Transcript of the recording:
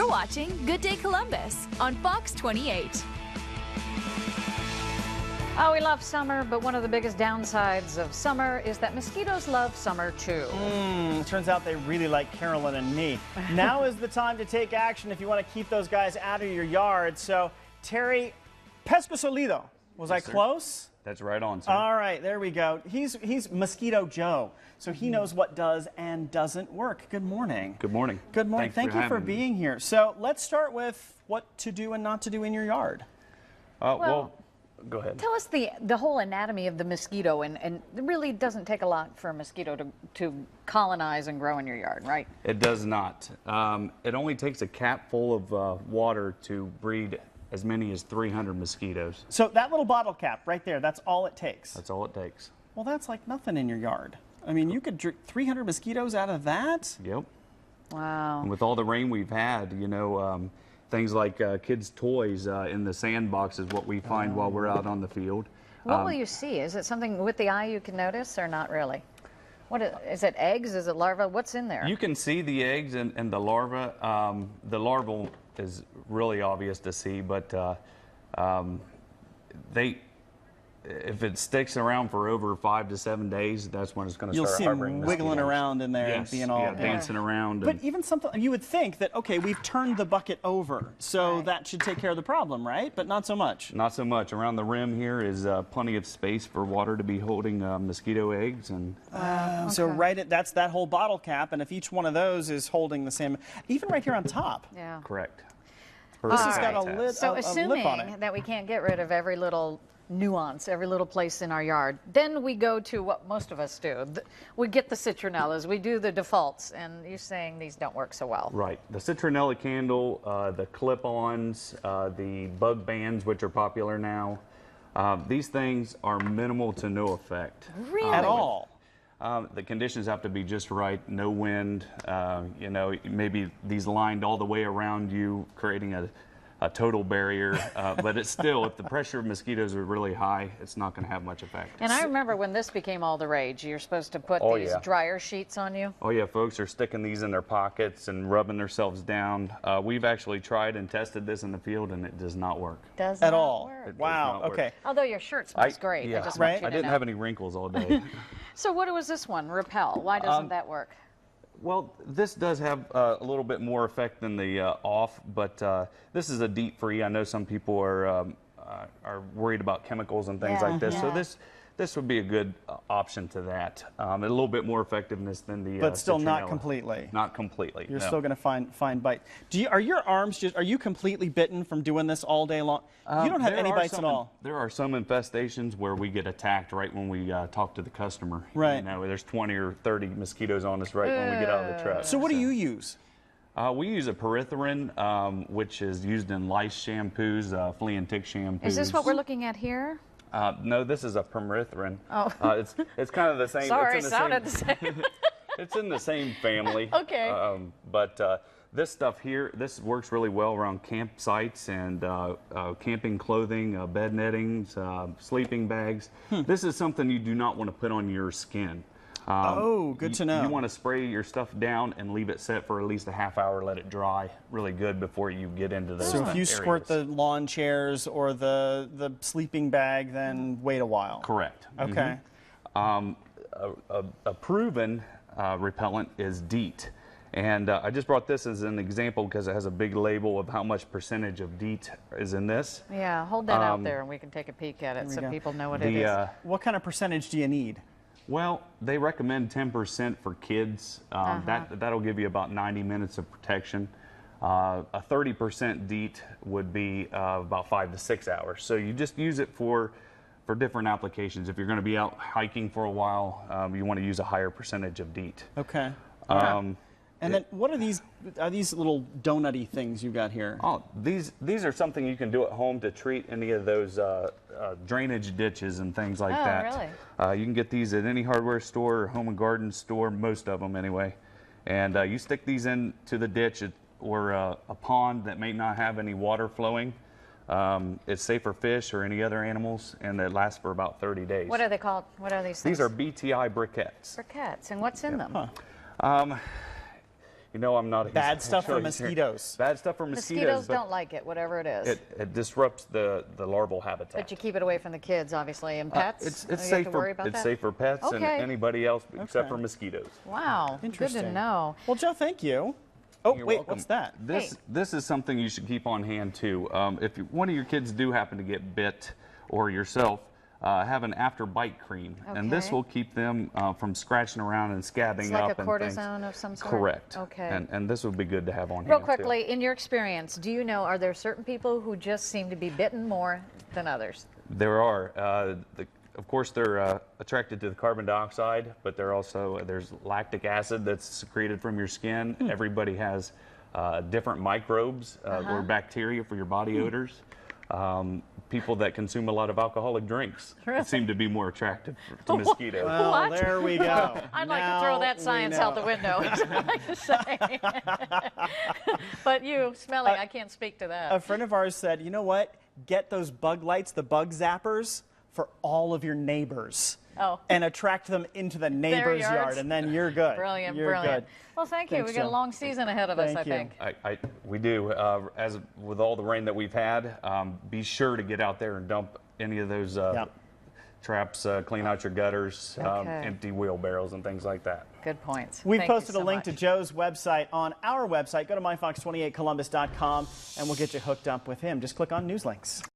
You're watching Good Day Columbus on Fox 28. Oh, we love summer, but one of the biggest downsides of summer is that mosquitoes love summer too. Turns out they really like Carolyn and me. Now is the time to take action if you want to keep those guys out of your yard. So, Terry, Pescosolido. Was I close? That's right on, sir. All right, there we go. He's Mosquito Joe, so he knows what does and doesn't work. Good morning. Good morning. Good morning. Thank you for being here. So let's start with what to do and not to do in your yard. Well, go ahead. Tell us the whole anatomy of the mosquito, and it really doesn't take a lot for a mosquito to colonize and grow in your yard, right? It does not. It only takes a cap full of water to breed as many as 300 mosquitoes. So that little bottle cap right there, that's all it takes? That's all it takes. Well, that's like nothing in your yard. I mean, you could drink 300 mosquitoes out of that? Yep. Wow. And with all the rain we've had, you know, things like kids' toys in the sandbox is what we find while we're out on the field. What will you see? Is it something with the eye you can notice or not really? What is it, eggs? Is it larvae? What's in there? You can see the eggs and the larva. The larval is really obvious to see, but if it sticks around for over 5 to 7 days, that's when it's going to start harboring You'll see them wiggling mosquitoes. around in there and being all dancing around. But even something, you would think that, okay, we've turned the bucket over, so that should take care of the problem, right? But not so much. Not so much. Around the rim here is plenty of space for water to be holding mosquito eggs. And so that's that whole bottle cap, and if each one of those is holding the same, even right here on top. Yeah. Correct. This has got a lid, so a lip assuming on it. that we can't get rid of every little nuance, every little place in our yard, then we go to what most of us do. We get the citronellas, we do the defaults, and you're saying these don't work so well. Right. The Citronella Candle, the clip-ons, the bug bands, which are popular now, these things are minimal to no effect. Really? At all? The conditions have to be just right, no wind, you know, maybe these lined all the way around you, creating a total barrier, but it's still, if the pressure of mosquitoes are really high, it's not going to have much effect. And I remember when this became all the rage, you're supposed to put these dryer sheets on you. Oh yeah, folks are sticking these in their pockets and rubbing themselves down. We've actually tried and tested this in the field, and it does not work. Does At not all? work. Wow, okay. Although your shirt smells great. Yeah, I just want you to I didn't know. have any wrinkles all day. So what was this one, Repel? Why doesn't that work? Well, this does have a little bit more effect than the off, but this is a DEET free. I know some people are worried about chemicals and things like this, so this would be a good option to that. A little bit more effectiveness than the But still not Citronella. completely. Not completely. You're no. still going to find bites. Are your arms are you completely bitten from doing this all day long? You don't have any bites at all. There are some infestations where we get attacked right when we talk to the customer. Right. You know, there's 20 or 30 mosquitoes on us right when we get out of the truck. So what do you use? We use a pyrethrin, which is used in lice shampoos, flea and tick shampoos. Is this what we're looking at here? No, this is a pyrethrin. Oh. It's kind of the same. Sorry, it's in the sounded same, the same. It's in the same family. Okay. But this stuff here, this works really well around campsites and camping clothing, bed nettings, sleeping bags. This is something you do not want to put on your skin. Good to know. You want to spray your stuff down and leave it set for at least a half hour, let it dry really good before you get into those So if you areas. squirt the lawn chairs or the sleeping bag, then wait a while. Correct. Okay. A proven repellent is DEET. And I just brought this as an example because it has a big label of how much percentage of DEET is in this. Yeah, hold that out there and we can take a peek at it so people know what it is. What kind of percentage do you need? Well, they recommend 10% for kids. That'll give you about 90 minutes of protection. A 30% DEET would be about 5 to 6 hours. So you just use it for different applications. If you're going to be out hiking for a while, you want to use a higher percentage of DEET. Okay. And then what are these little donutty things you got here? Oh, these are something you can do at home to treat any of those drainage ditches and things like that. Really? You can get these at any hardware store or home and garden store, most of them anyway. And you stick these into the ditch or a pond that may not have any water flowing. It's safe for fish or any other animals, and it lasts for about 30 days. What are they called? What are these things? These are BTI briquettes. Briquettes. And what's in them? You You know, I'm not Bad stuff for sure. mosquitoes. Bad stuff for mosquitoes. Mosquitoes but don't like it, whatever it is. it disrupts the larval habitat. But you keep it away from the kids, obviously, and pets. It's You have safe to for worry about that? safe for pets and Okay. anybody else except for mosquitoes. Wow, good Interesting. to know. Well, Joe, thank you. Oh, You're wait, welcome. what's that? This is something you should keep on hand too. If one of your kids do happen to get bit, or yourself, have an after bite cream, and this Okay. will keep them from scratching around and scabbing It's like up a and things. cortisone of some sort? Correct. Okay. And this would be good to have on Real hand quickly, in your experience, do you know, are there certain people who just seem to be bitten more than others? too. There are. Of course, they're attracted to the carbon dioxide, but there's lactic acid that's secreted from your skin. Everybody has different microbes or bacteria for your body odors. People that consume a lot of alcoholic drinks seem to be more attractive to mosquitoes. Well, What? there we go. I'd like to throw that science out the window, is what I like to say. But you, smelling, I can't speak to that. A friend of ours said, you know what? Get those bug lights, the bug zappers, for all of your neighbors. Oh. And attract them into the neighbor's yards. yard, and then you're good. Brilliant, You're brilliant. good. Well, thank you. Thanks, We got a Joe. long season ahead of us, I Thank you. think. We do. As with all the rain that we've had, be sure to get out there and dump any of those traps, clean out your gutters, Okay. empty wheelbarrows and things like that. Good points. We've Thank you posted so a link much. to Joe's website on our website. Go to myfox28columbus.com, and we'll get you hooked up with him. Just click on news links.